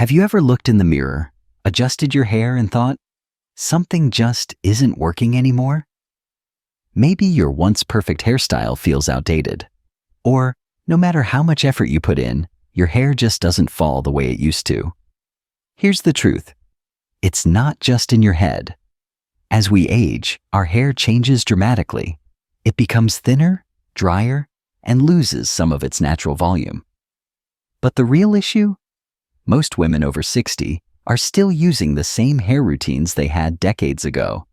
Have you ever looked in the mirror, adjusted your hair and thought, something just isn't working anymore? Maybe your once perfect hairstyle feels outdated. Or, no matter how much effort you put in, your hair just doesn't fall the way it used to. Here's the truth. It's not just in your head. As we age, our hair changes dramatically. It becomes thinner, drier, and loses some of its natural volume. But the real issue? Most women over 60 are still using the same hair routines they had decades ago.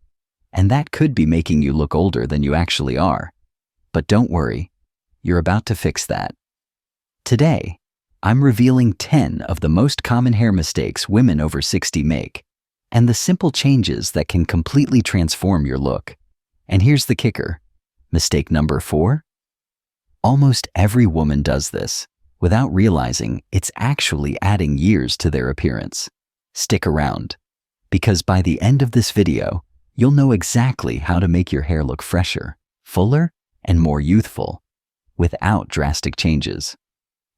And that could be making you look older than you actually are. But don't worry, you're about to fix that. Today, I'm revealing 10 of the most common hair mistakes women over 60 make, and the simple changes that can completely transform your look. And here's the kicker. Mistake number 4? Almost every woman does this, without realizing it's actually adding years to their appearance. Stick around, because by the end of this video, you'll know exactly how to make your hair look fresher, fuller, and more youthful, without drastic changes.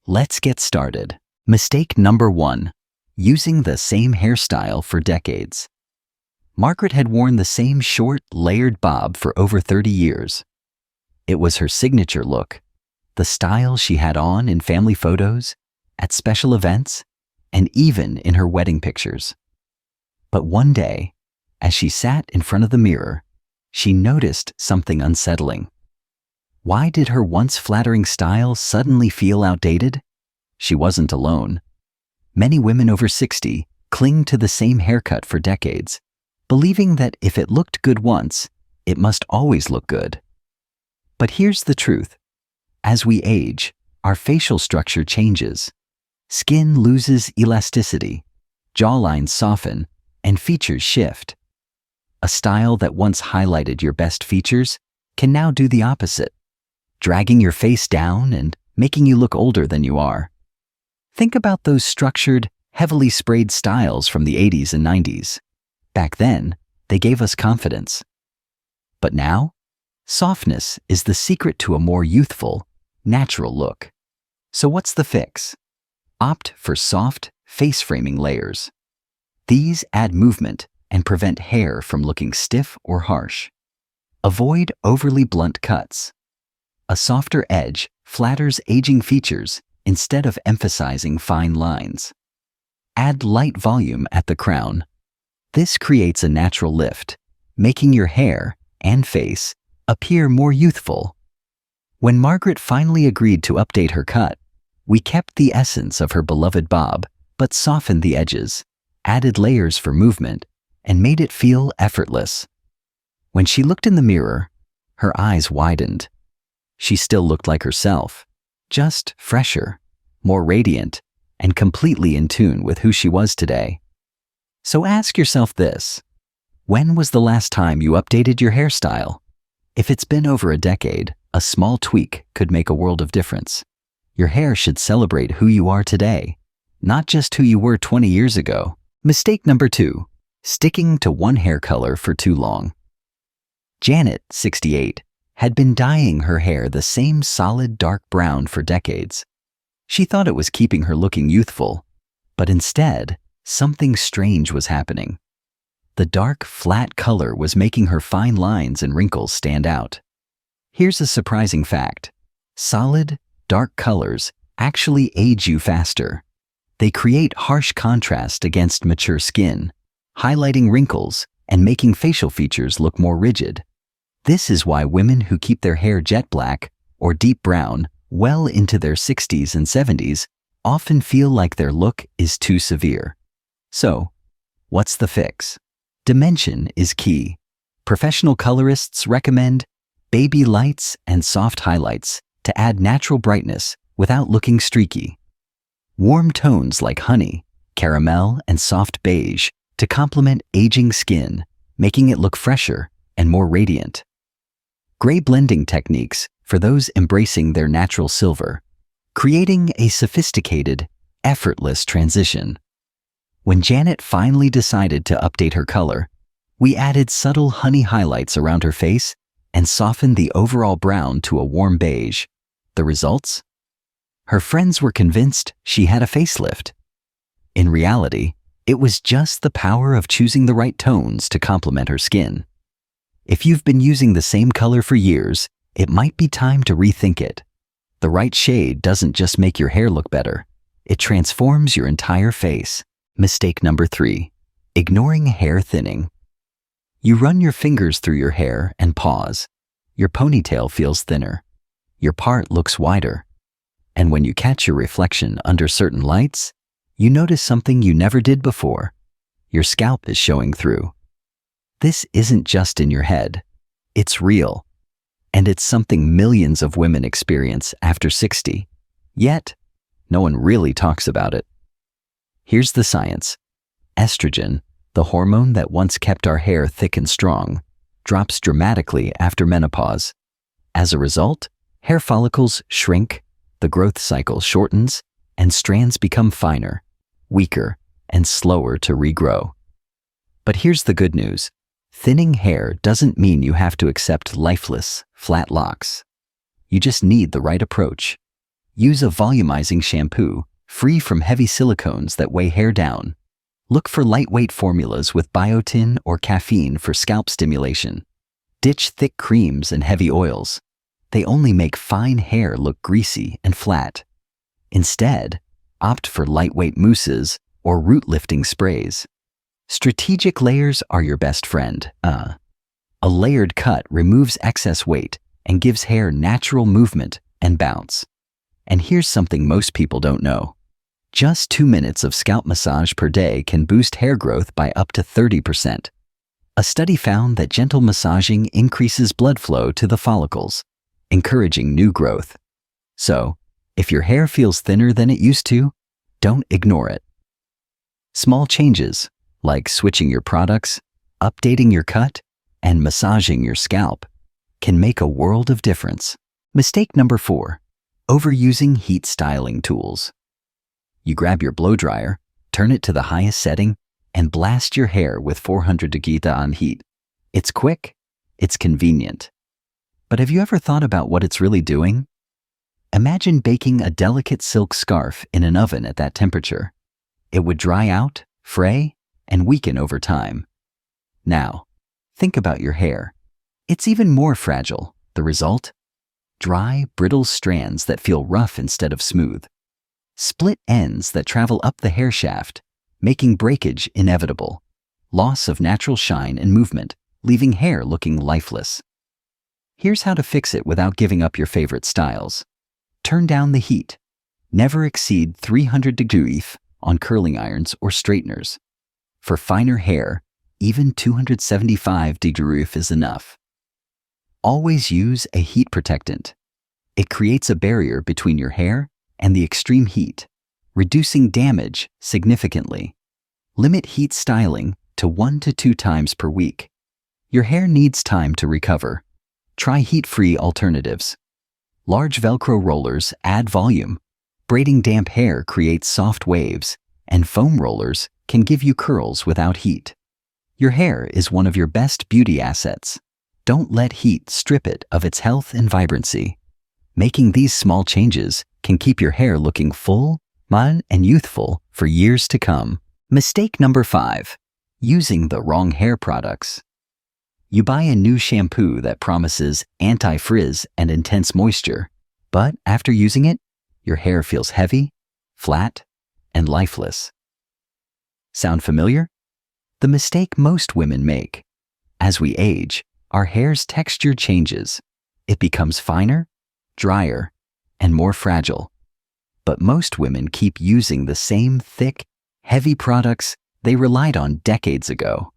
Let's get started. Mistake number 1. Using the same hairstyle for decades. Margaret had worn the same short, layered bob for over 30 years. It was her signature look, the style she had on in family photos, at special events, and even in her wedding pictures. But one day, as she sat in front of the mirror, she noticed something unsettling. Why did her once flattering style suddenly feel outdated? She wasn't alone. Many women over 60 cling to the same haircut for decades, believing that if it looked good once, it must always look good. But here's the truth. As we age, our facial structure changes. Skin loses elasticity, jawlines soften, and features shift. A style that once highlighted your best features can now do the opposite, dragging your face down and making you look older than you are. Think about those structured, heavily sprayed styles from the 80s and 90s. Back then, they gave us confidence. But now, softness is the secret to a more youthful, natural look. So what's the fix? Opt for soft, face-framing layers. These add movement and prevent hair from looking stiff or harsh. Avoid overly blunt cuts. A softer edge flatters aging features instead of emphasizing fine lines. Add light volume at the crown. This creates a natural lift, making your hair and face appear more youthful. When Margaret finally agreed to update her cut, we kept the essence of her beloved bob, but softened the edges, added layers for movement, and made it feel effortless. When she looked in the mirror, her eyes widened. She still looked like herself, just fresher, more radiant, and completely in tune with who she was today. So ask yourself this: when was the last time you updated your hairstyle? If it's been over a decade, a small tweak could make a world of difference. Your hair should celebrate who you are today, not just who you were 20 years ago. Mistake number 2. Sticking to one hair color for too long. Janet, 68, had been dyeing her hair the same solid dark brown for decades. She thought it was keeping her looking youthful, but instead, something strange was happening. The dark, flat color was making her fine lines and wrinkles stand out. Here's a surprising fact. Solid, dark colors actually age you faster. They create harsh contrast against mature skin, highlighting wrinkles and making facial features look more rigid. This is why women who keep their hair jet black or deep brown well into their 60s and 70s often feel like their look is too severe. So, what's the fix? Dimension is key. Professional colorists recommend baby lights and soft highlights to add natural brightness without looking streaky. Warm tones like honey, caramel, and soft beige to complement aging skin, making it look fresher and more radiant. Gray blending techniques for those embracing their natural silver, creating a sophisticated, effortless transition. When Janet finally decided to update her color, we added subtle honey highlights around her face and softened the overall brown to a warm beige. The results? Her friends were convinced she had a facelift. In reality, it was just the power of choosing the right tones to complement her skin. If you've been using the same color for years, it might be time to rethink it. The right shade doesn't just make your hair look better, it transforms your entire face. Mistake number 3. Ignoring hair thinning. You run your fingers through your hair and pause. Your ponytail feels thinner. Your part looks wider. And when you catch your reflection under certain lights, you notice something you never did before. Your scalp is showing through. This isn't just in your head. It's real. And it's something millions of women experience after 60. Yet, no one really talks about it. Here's the science. Estrogen, the hormone that once kept our hair thick and strong, drops dramatically after menopause. As a result, hair follicles shrink, the growth cycle shortens, and strands become finer, weaker, and slower to regrow. But here's the good news. Thinning hair doesn't mean you have to accept lifeless, flat locks. You just need the right approach. Use a volumizing shampoo, free from heavy silicones that weigh hair down. Look for lightweight formulas with biotin or caffeine for scalp stimulation. Ditch thick creams and heavy oils. They only make fine hair look greasy and flat. Instead, opt for lightweight mousses or root-lifting sprays. Strategic layers are your best friend. A layered cut removes excess weight and gives hair natural movement and bounce. And here's something most people don't know. Just 2 minutes of scalp massage per day can boost hair growth by up to 30%. A study found that gentle massaging increases blood flow to the follicles, encouraging new growth. So, if your hair feels thinner than it used to, don't ignore it. Small changes, like switching your products, updating your cut, and massaging your scalp, can make a world of difference. Mistake number 4. Overusing heat styling tools. You grab your blow dryer, turn it to the highest setting, and blast your hair with 400 degrees on heat. It's quick, it's convenient. But have you ever thought about what it's really doing? Imagine baking a delicate silk scarf in an oven at that temperature. It would dry out, fray, and weaken over time. Now, think about your hair. It's even more fragile. The result? Dry, brittle strands that feel rough instead of smooth. Split ends that travel up the hair shaft, making breakage inevitable. Loss of natural shine and movement, leaving hair looking lifeless. Here's how to fix it without giving up your favorite styles. Turn down the heat. Never exceed 300 degrees on curling irons or straighteners. For finer hair, even 275 degrees is enough. Always use a heat protectant. It creates a barrier between your hair and the extreme heat, reducing damage significantly. Limit heat styling to 1 to 2 times per week. Your hair needs time to recover. Try heat-free alternatives. Large Velcro rollers add volume. Braiding damp hair creates soft waves, and foam rollers can give you curls without heat. Your hair is one of your best beauty assets. Don't let heat strip it of its health and vibrancy. Making these small changes can keep your hair looking full, fun, and youthful for years to come. Mistake number 5. Using the wrong hair products. You buy a new shampoo that promises anti-frizz and intense moisture, but after using it, your hair feels heavy, flat, and lifeless. Sound familiar? The mistake most women make. As we age, our hair's texture changes. It becomes finer, drier, and more fragile. But most women keep using the same thick, heavy products they relied on decades ago.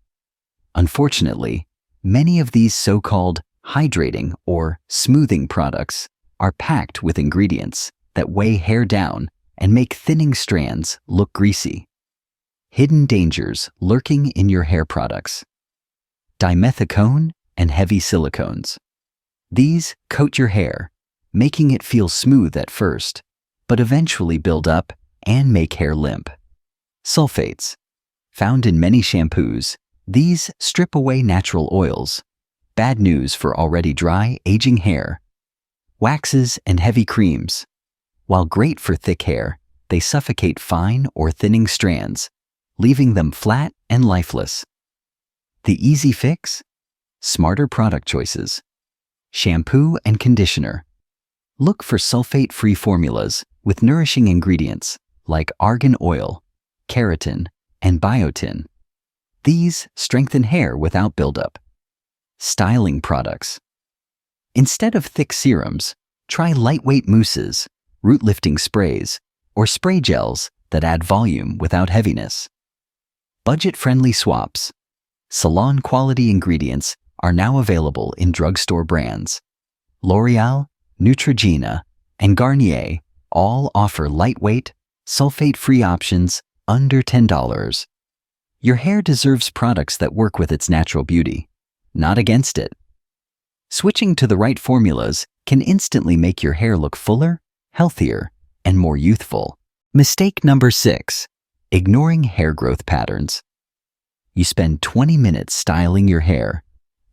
Unfortunately, many of these so-called hydrating or smoothing products are packed with ingredients that weigh hair down and make thinning strands look greasy. Hidden dangers lurking in your hair products. Dimethicone and heavy silicones. These coat your hair, making it feel smooth at first, but eventually build up and make hair limp. Sulfates. Found in many shampoos, these strip away natural oils. Bad news for already dry, aging hair. Waxes and heavy creams. While great for thick hair, they suffocate fine or thinning strands, leaving them flat and lifeless. The easy fix? Smarter product choices. Shampoo and conditioner. Look for sulfate-free formulas with nourishing ingredients like argan oil, keratin, and biotin. These strengthen hair without buildup. Styling products. Instead of thick serums, try lightweight mousses, root-lifting sprays, or spray gels that add volume without heaviness. Budget-friendly swaps. Salon-quality ingredients are now available in drugstore brands. L'Oreal, Neutrogena, and Garnier all offer lightweight, sulfate-free options under $10. Your hair deserves products that work with its natural beauty, not against it. Switching to the right formulas can instantly make your hair look fuller, healthier, and more youthful. Mistake number 6. Ignoring hair growth patterns. You spend 20 minutes styling your hair,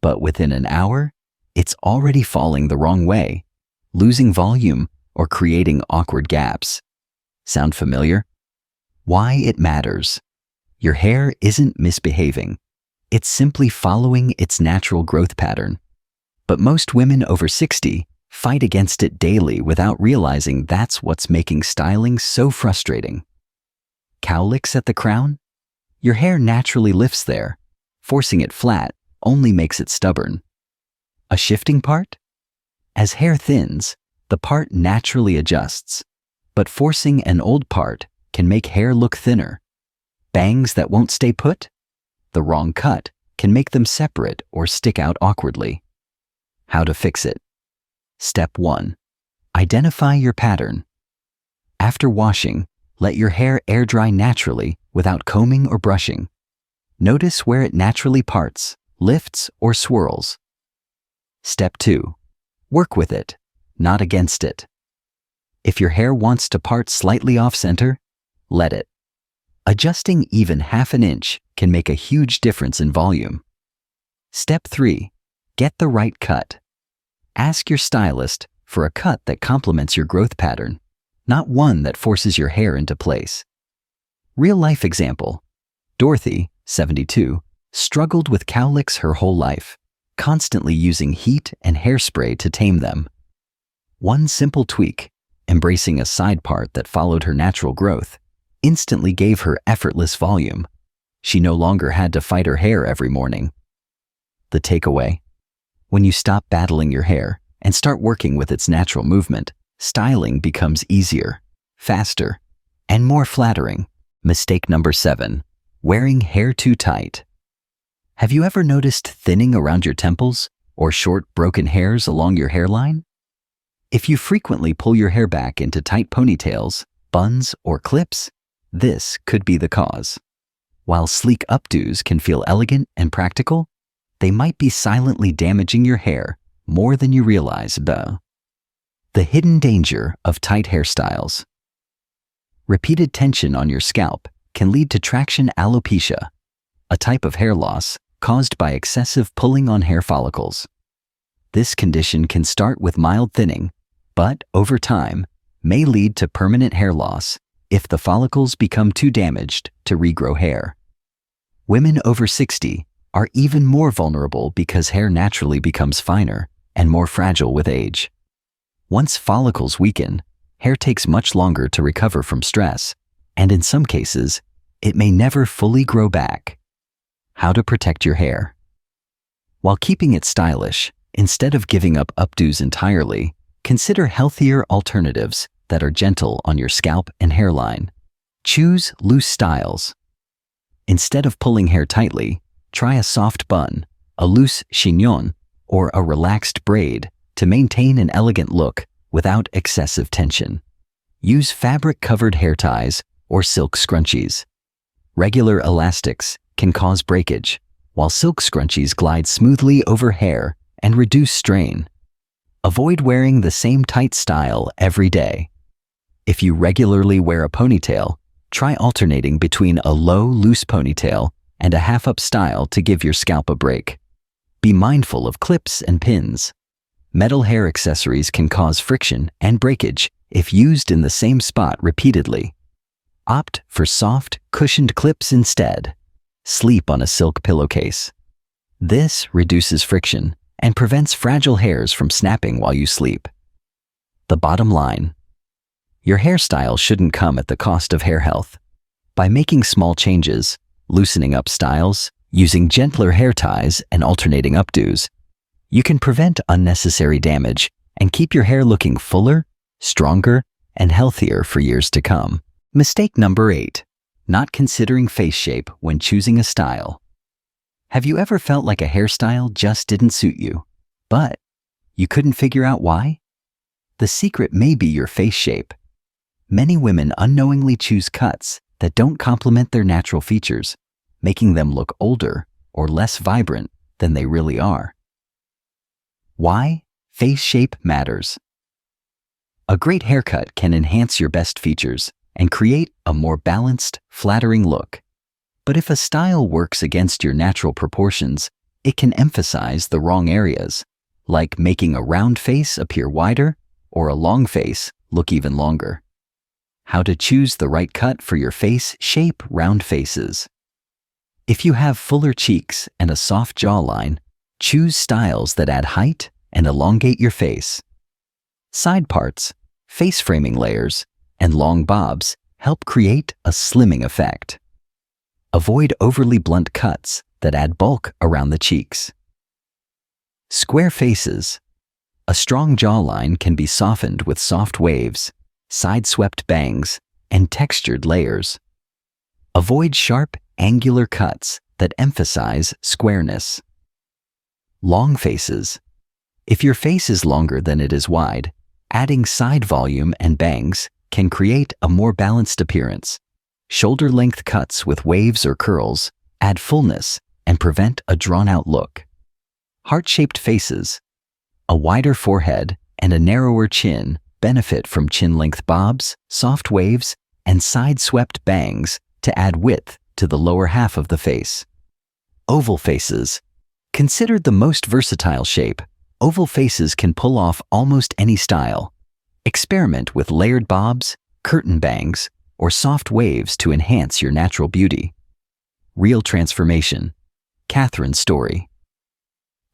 but within an hour, it's already falling the wrong way, losing volume, or creating awkward gaps. Sound familiar? Why it matters. Your hair isn't misbehaving. It's simply following its natural growth pattern. But most women over 60 fight against it daily without realizing that's what's making styling so frustrating. Cowlicks at the crown? Your hair naturally lifts there. Forcing it flat only makes it stubborn. A shifting part? As hair thins, the part naturally adjusts, but forcing an old part can make hair look thinner. Bangs that won't stay put? The wrong cut can make them separate or stick out awkwardly. How to fix it? Step 1. Identify your pattern. After washing, let your hair air dry naturally without combing or brushing. Notice where it naturally parts, lifts, or swirls. Step 2. Work with it, not against it. If your hair wants to part slightly off-center, let it. Adjusting even half an inch can make a huge difference in volume. Step 3. Get the right cut. Ask your stylist for a cut that complements your growth pattern, not one that forces your hair into place. Real-life example. Dorothy, 72, struggled with cowlicks her whole life, constantly using heat and hairspray to tame them. One simple tweak, embracing a side part that followed her natural growth, instantly gave her effortless volume. She no longer had to fight her hair every morning. The takeaway? When you stop battling your hair and start working with its natural movement, styling becomes easier, faster, and more flattering. Mistake number 7. Wearing hair too tight. Have you ever noticed thinning around your temples or short, broken hairs along your hairline? If you frequently pull your hair back into tight ponytails, buns, or clips, this could be the cause. While sleek updos can feel elegant and practical, they might be silently damaging your hair more than you realize. The hidden danger of tight hairstyles. Repeated tension on your scalp can lead to traction alopecia, a type of hair loss caused by excessive pulling on hair follicles. This condition can start with mild thinning, but over time may lead to permanent hair loss if the follicles become too damaged to regrow hair. Women over 60 are even more vulnerable because hair naturally becomes finer and more fragile with age. Once follicles weaken, hair takes much longer to recover from stress, and in some cases, it may never fully grow back. How to protect your hair. While keeping it stylish, instead of giving up updos entirely, consider healthier alternatives that are gentle on your scalp and hairline. Choose loose styles. Instead of pulling hair tightly, try a soft bun, a loose chignon, or a relaxed braid to maintain an elegant look without excessive tension. Use fabric-covered hair ties or silk scrunchies. Regular elastics can cause breakage, while silk scrunchies glide smoothly over hair and reduce strain. Avoid wearing the same tight style every day. If you regularly wear a ponytail, try alternating between a low, loose ponytail and a half-up style to give your scalp a break. Be mindful of clips and pins. Metal hair accessories can cause friction and breakage if used in the same spot repeatedly, Opt for soft, cushioned clips instead. Sleep on a silk pillowcase. This reduces friction and prevents fragile hairs from snapping while you sleep. The bottom line: your hairstyle shouldn't come at the cost of hair health. By making small changes, loosening up styles, using gentler hair ties, and alternating updos, you can prevent unnecessary damage and keep your hair looking fuller, stronger, and healthier for years to come. Mistake number 8. Not considering face shape when choosing a style. Have you ever felt like a hairstyle just didn't suit you, but you couldn't figure out why? The secret may be your face shape. Many women unknowingly choose cuts that don't complement their natural features, making them look older or less vibrant than they really are. Why face shape matters. A great haircut can enhance your best features and create a more balanced, flattering look. But if a style works against your natural proportions, it can emphasize the wrong areas, like making a round face appear wider or a long face look even longer. How to choose the right cut for your face shape round faces. If you have fuller cheeks and a soft jawline, choose styles that add height and elongate your face. Side parts, face framing layers, and long bobs help create a slimming effect. Avoid overly blunt cuts that add bulk around the cheeks. Square faces. A strong jawline can be softened with soft waves, side-swept bangs, and textured layers. Avoid sharp, angular cuts that emphasize squareness. Long faces. If your face is longer than it is wide, adding side volume and bangs can create a more balanced appearance. Shoulder-length cuts with waves or curls add fullness and prevent a drawn-out look. Heart-shaped faces. A wider forehead and a narrower chin benefit from chin-length bobs, soft waves, and side-swept bangs to add width to the lower half of the face. Oval faces. Considered the most versatile shape, oval faces can pull off almost any style. Experiment with layered bobs, curtain bangs, or soft waves to enhance your natural beauty. Real transformation. Catherine's story.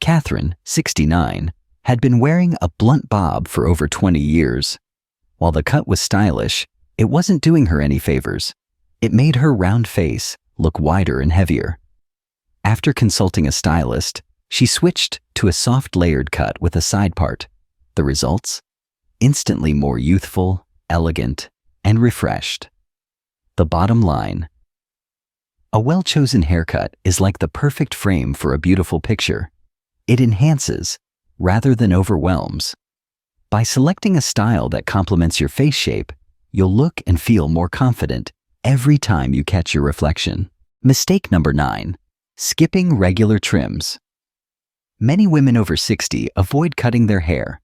Catherine, 69, had been wearing a blunt bob for over 20 years. While the cut was stylish, it wasn't doing her any favors. It made her round face look wider and heavier. After consulting a stylist, she switched to a soft layered cut with a side part. The results? Instantly more youthful, elegant, and refreshed. The bottom line. A well-chosen haircut is like the perfect frame for a beautiful picture. It enhances, rather than overwhelms. By selecting a style that complements your face shape, you'll look and feel more confident every time you catch your reflection. Mistake number 9. Skipping regular trims. Many women over 60 avoid cutting their hair,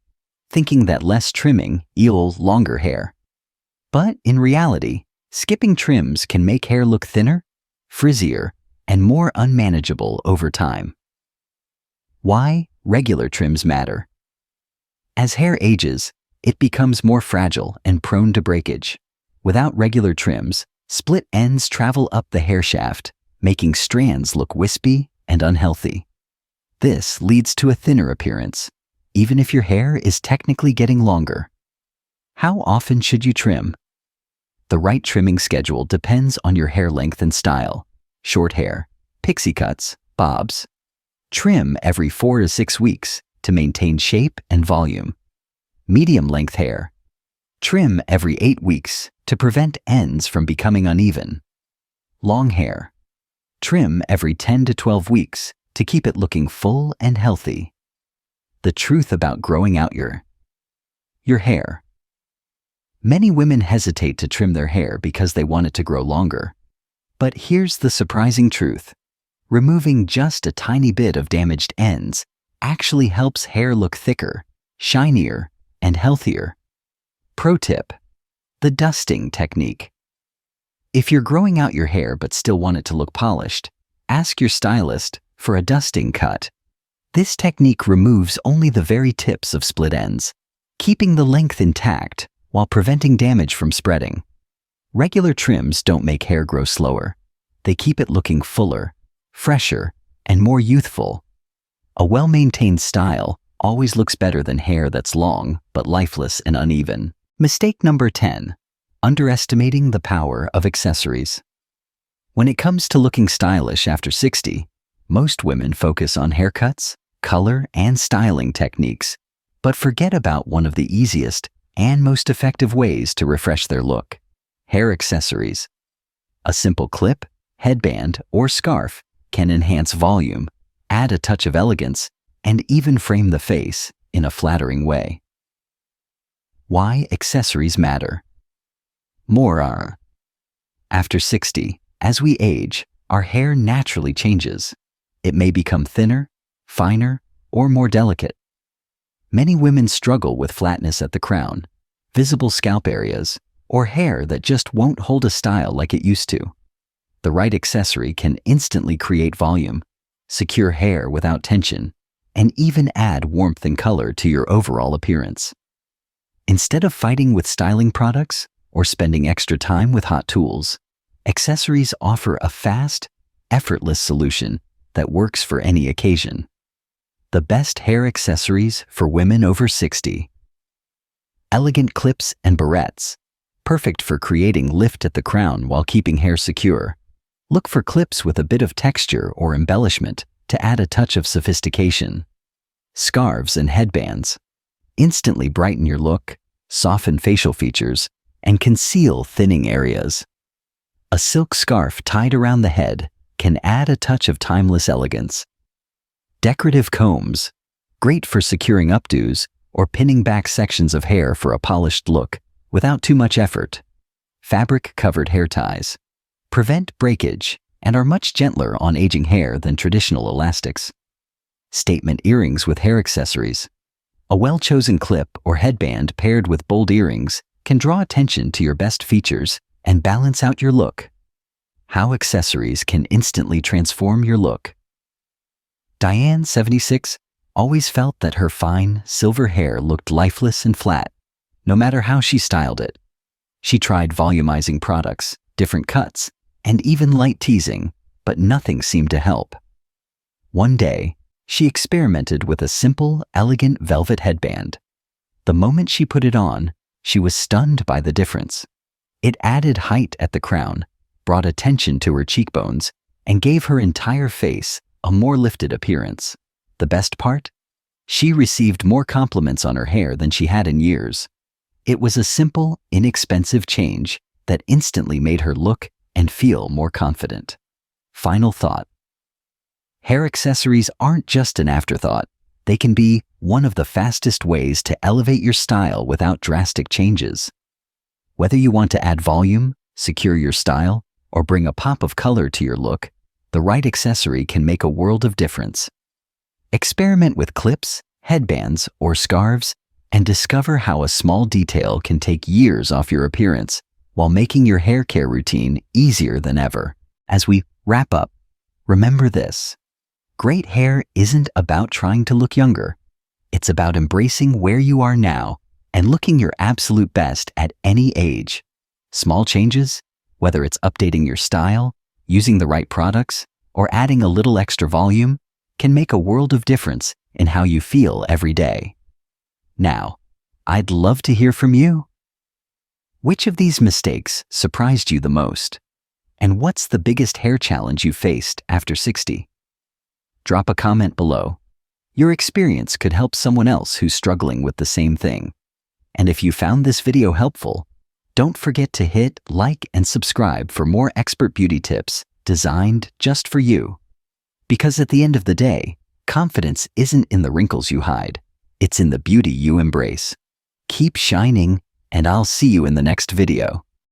thinking that less trimming equals longer hair. But in reality, skipping trims can make hair look thinner, frizzier, and more unmanageable over time. Why regular trims matter. As hair ages, it becomes more fragile and prone to breakage. Without regular trims, split ends travel up the hair shaft, making strands look wispy and unhealthy. This leads to a thinner appearance, even if your hair is technically getting longer. How often should you trim? The right trimming schedule depends on your hair length and style. Short hair, pixie cuts, bobs. Trim every 4 to 6 weeks to maintain shape and volume. Medium-length hair. Trim every 8 weeks to prevent ends from becoming uneven. Long hair. Trim every 10 to 12 weeks to keep it looking full and healthy. The truth about growing out your hair. Many women hesitate to trim their hair because they want it to grow longer. But here's the surprising truth. Removing just a tiny bit of damaged ends actually helps hair look thicker, shinier, and healthier. Pro tip: the dusting technique. If you're growing out your hair but still want it to look polished, ask your stylist for a dusting cut. This technique removes only the very tips of split ends, keeping the length intact while preventing damage from spreading. Regular trims don't make hair grow slower. They keep it looking fuller, fresher, and more youthful. A well-maintained style always looks better than hair that's long but lifeless and uneven. Mistake number 10. Underestimating the power of accessories. When it comes to looking stylish after 60, most women focus on haircuts, color, and styling techniques, but forget about one of the easiest and most effective ways to refresh their look: hair accessories. A simple clip, headband, or scarf can enhance volume, add a touch of elegance, and even frame the face in a flattering way. Why accessories matter. More are. After 60, as we age, our hair naturally changes. It may become thinner, finer, or more delicate. Many women struggle with flatness at the crown, visible scalp areas, or hair that just won't hold a style like it used to. The right accessory can instantly create volume, secure hair without tension, and even add warmth and color to your overall appearance. Instead of fighting with styling products or spending extra time with hot tools, accessories offer a fast, effortless solution that works for any occasion. The best hair accessories for women over 60. Elegant clips and barrettes, perfect for creating lift at the crown while keeping hair secure. Look for clips with a bit of texture or embellishment to add a touch of sophistication. Scarves and headbands instantly brighten your look, soften facial features, and conceal thinning areas. A silk scarf tied around the head can add a touch of timeless elegance. Decorative combs, great for securing updos or pinning back sections of hair for a polished look without too much effort. Fabric-covered hair ties prevent breakage and are much gentler on aging hair than traditional elastics. Statement earrings with hair accessories. A well-chosen clip or headband paired with bold earrings can draw attention to your best features and balance out your look. How accessories can instantly transform your look. Diane, 76, always felt that her fine, silver hair looked lifeless and flat, no matter how she styled it. She tried volumizing products, different cuts, and even light teasing, but nothing seemed to help. One day, she experimented with a simple, elegant velvet headband. The moment she put it on, she was stunned by the difference. It added height at the crown, brought attention to her cheekbones, and gave her entire face a more lifted appearance. The best part? She received more compliments on her hair than she had in years. It was a simple, inexpensive change that instantly made her look and feel more confident. Final thought. Hair accessories aren't just an afterthought. They can be one of the fastest ways to elevate your style without drastic changes. Whether you want to add volume, secure your style, or bring a pop of color to your look, the right accessory can make a world of difference. Experiment with clips, headbands, or scarves, and discover how a small detail can take years off your appearance while making your hair care routine easier than ever. As we wrap up, remember this: great hair isn't about trying to look younger. It's about embracing where you are now and looking your absolute best at any age. Small changes, whether it's updating your style, using the right products, or adding a little extra volume, can make a world of difference in how you feel every day. Now, I'd love to hear from you. Which of these mistakes surprised you the most? And what's the biggest hair challenge you faced after 60? Drop a comment below. Your experience could help someone else who's struggling with the same thing. And if you found this video helpful, don't forget to hit like and subscribe for more expert beauty tips designed just for you. Because at the end of the day, confidence isn't in the wrinkles you hide, it's in the beauty you embrace. Keep shining, and I'll see you in the next video.